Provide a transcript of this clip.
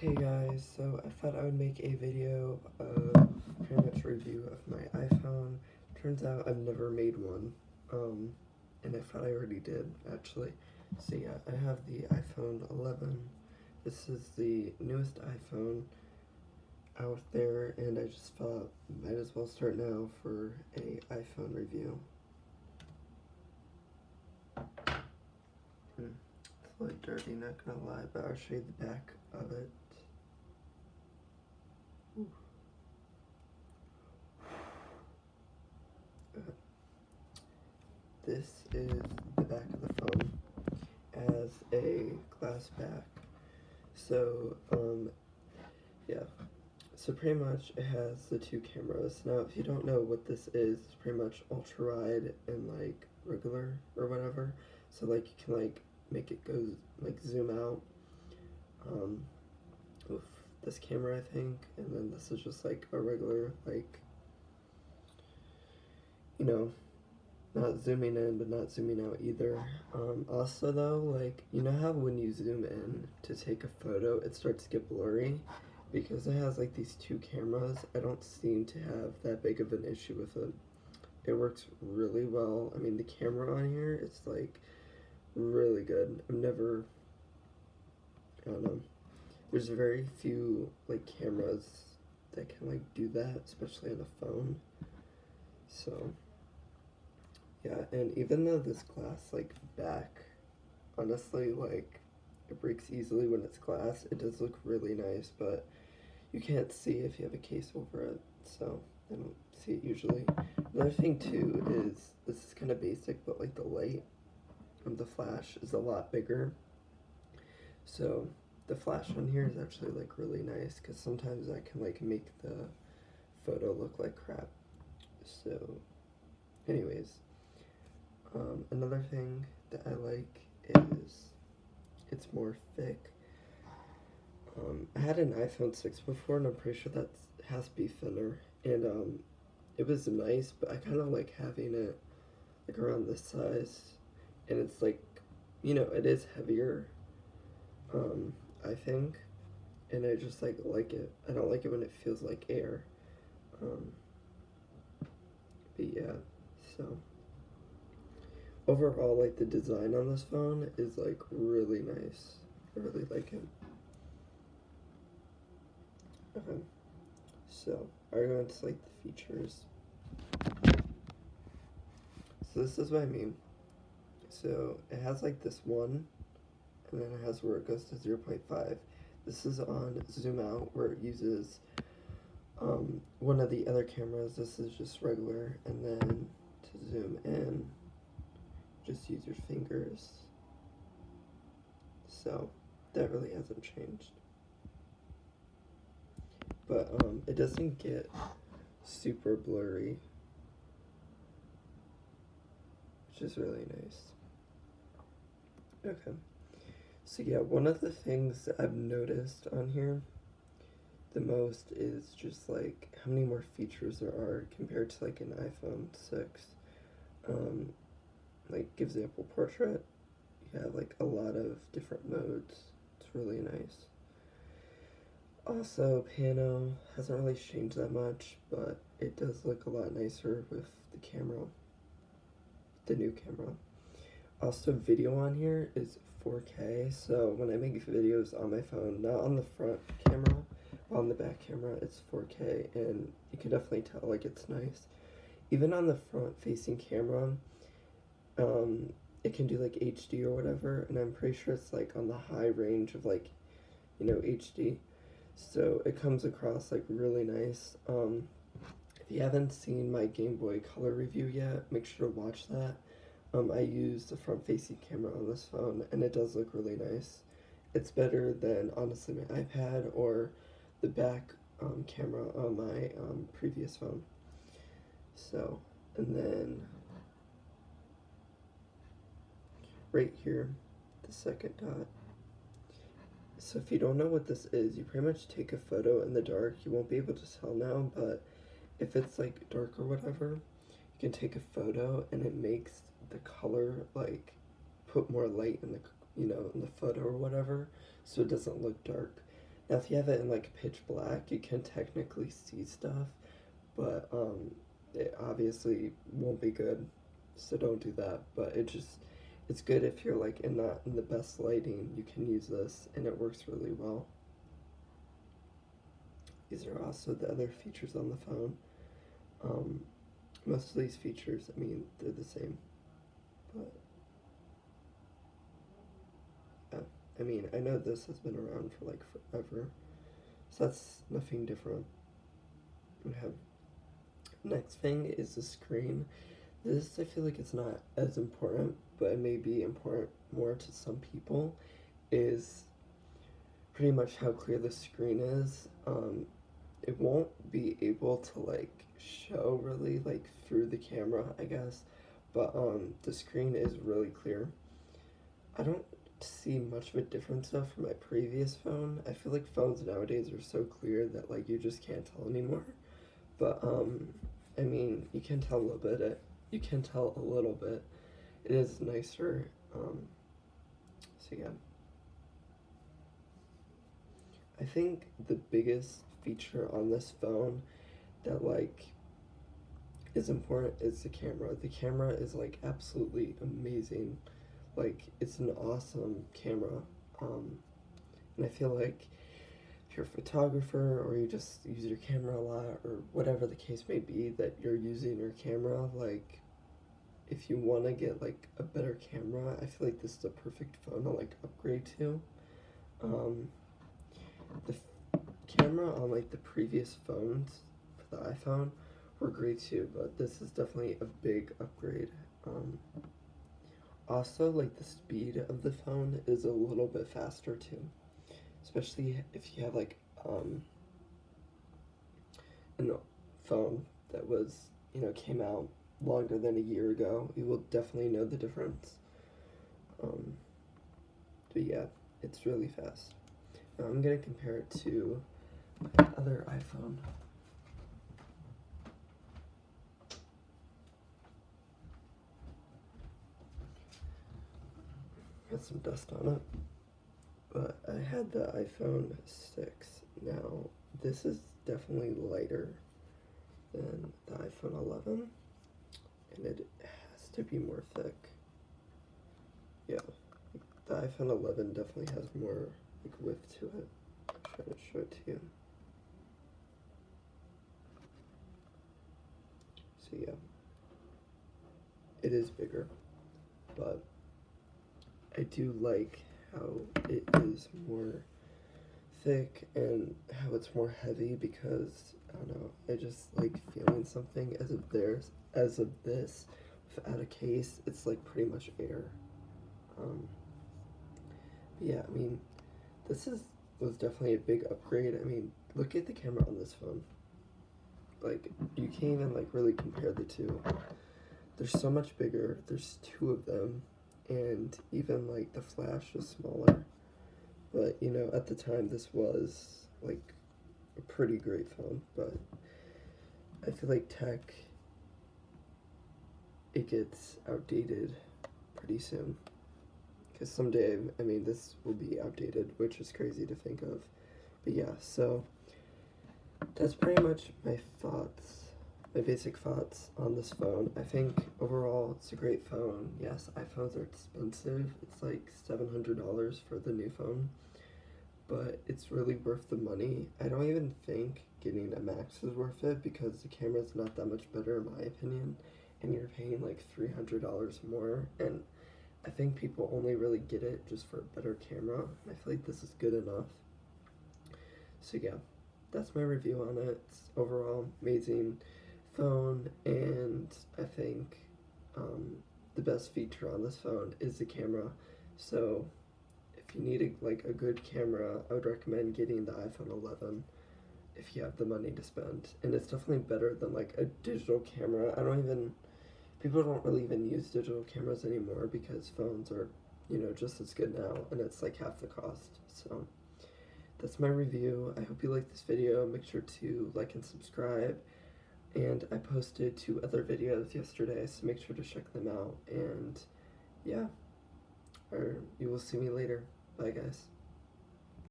Hey guys, so I thought I would make a video of pretty much a review of my iPhone. Turns out I've never made one, and I thought I already did actually. So yeah, I have the iPhone 11. This is the newest iPhone out there, and I just thought might as well start now for a iPhone review. It's a little dirty, not gonna lie, but I'll show you the back of it. This is the back of the phone as a glass back. So, yeah. So pretty much it has the two cameras. Now, if you don't know what this is, it's pretty much ultra wide and like regular or whatever. So like you can like make it go like zoom out with this camera, I think, and then this is just like a regular like, you know, not zooming in but not zooming out either. Also though, like, you know how when you zoom in to take a photo it starts to get blurry? Because it has like these two cameras, I don't seem to have that big of an issue with it. It works really well. I mean, the camera on here, it's like really good. I don't know, there's very few like cameras that can like do that, especially on a phone. So yeah, and even though this glass like back, honestly, like it breaks easily when it's glass, it does look really nice, but you can't see if you have a case over it, so I don't see it usually. Another thing too is, this is kind of basic, but like the light of the flash is a lot bigger. So the flash on here is actually like really nice, because sometimes that can like make the photo look like crap. So anyways, another thing that I like is it's more thick. I had an iPhone 6 before, and I'm pretty sure that has to be thinner, and it was nice, but I kind of like having it like around this size, and it's like, you know, it is heavier, I think, and I just like it. I don't like it when it feels like air, but yeah, so overall, like, the design on this phone is like really nice. I really like it. Okay, so I go into like the features. So this is what I mean. So it has like this one, and then it has where it goes to 0.5. This is on zoom out, where it uses one of the other cameras. This is just regular, and then to zoom in, just use your fingers. So that really hasn't changed, but it doesn't get super blurry, which is really nice. Okay, so yeah, one of the things that I've noticed on here the most is just like how many more features there are compared to like an iPhone 6. Like, example, portrait, you have like a lot of different modes. It's really nice. Also, pano hasn't really changed that much, but it does look a lot nicer with the camera, the new camera. Also, video on here is 4K, so when I make videos on my phone, not on the front camera, but on the back camera, it's 4K, and you can definitely tell like it's nice. Even on the front facing camera, it can do like HD or whatever, and I'm pretty sure it's like on the high range of like, you know, HD. So it comes across like really nice. If you haven't seen my Game Boy Color review yet, make sure to watch that. I use the front facing camera on this phone, and it does look really nice. It's better than, honestly, my iPad or the back camera on my previous phone. So, and then right here, the second dot. So if you don't know what this is, you pretty much take a photo in the dark. You won't be able to tell now, but if it's like dark or whatever, you can take a photo and it makes the color like put more light in the, you know, in the photo or whatever, so it doesn't look dark. Now, if you have it in like pitch black, you can technically see stuff, but it obviously won't be good, so don't do that. But it's good if you're like not in the best lighting. You can use this, and it works really well. These are also the other features on the phone. Most of these features, I mean, they're the same, but yeah. I mean, I know this has been around for like forever, so that's nothing different. We have next thing is the screen. This I feel like it's not as important, but it may be important more to some people. Is pretty much how clear the screen is. It won't be able to like show really like through the camera, I guess, but the screen is really clear. I don't see much of a difference though from my previous phone. I feel like phones nowadays are so clear that like you just can't tell anymore. But I mean, you can tell a little bit. You can tell a little bit. It is nicer. So yeah. I think the biggest feature on this phone that like is important is the camera. The camera is like absolutely amazing. Like it's an awesome camera. And I feel like if you're a photographer or you just use your camera a lot or whatever the case may be that you're using your camera, like if you want to get like a better camera, I feel like this is the perfect phone to like upgrade to. The camera on like the previous phones for the iPhone were great too, but this is definitely a big upgrade. Also, like the speed of the phone is a little bit faster too, especially if you have like a phone that was came out longer than a year ago. You will definitely know the difference. But yeah, it's really fast. Now I'm gonna compare it to my other iPhone. Got some dust on it. But I had the iPhone 6. Now, this is definitely lighter than the iPhone 11. And it has to be more thick. Yeah, the iPhone 11 definitely has more like width to it. I'll try to show it to you. So yeah, it is bigger, but I do like how it is more thick and how it's more heavy because I don't know, I just like feeling something as of this without a case. It's like pretty much air. Yeah, I mean, was definitely a big upgrade. I mean, look at the camera on this phone. Like, you can't even like really compare the two. They're so much bigger. There's two of them, and even like the flash is smaller. But at the time, this was like a pretty great phone. But I feel like it gets outdated pretty soon. Because someday, I mean, this will be outdated, which is crazy to think of. But yeah, so that's pretty much my basic thoughts on this phone. I think overall it's a great phone. Yes, iPhones are expensive. It's like $700 for the new phone, but it's really worth the money. I don't even think getting a Max is worth it because the camera's not that much better in my opinion, and you're paying like $300 more, and I think people only really get it just for a better camera, and I feel like this is good enough. So yeah, that's my review on it. It's overall amazing phone, and I think the best feature on this phone is the camera. So if you need a good camera, I would recommend getting the iPhone 11 if you have the money to spend. And it's definitely better than like a digital camera. People don't really even use digital cameras anymore because phones are, just as good now, and it's like half the cost. So that's my review. I hope you liked this video. Make sure to like and subscribe. And I posted 2 other videos yesterday, so make sure to check them out. And yeah, or you will see me later. Bye, guys.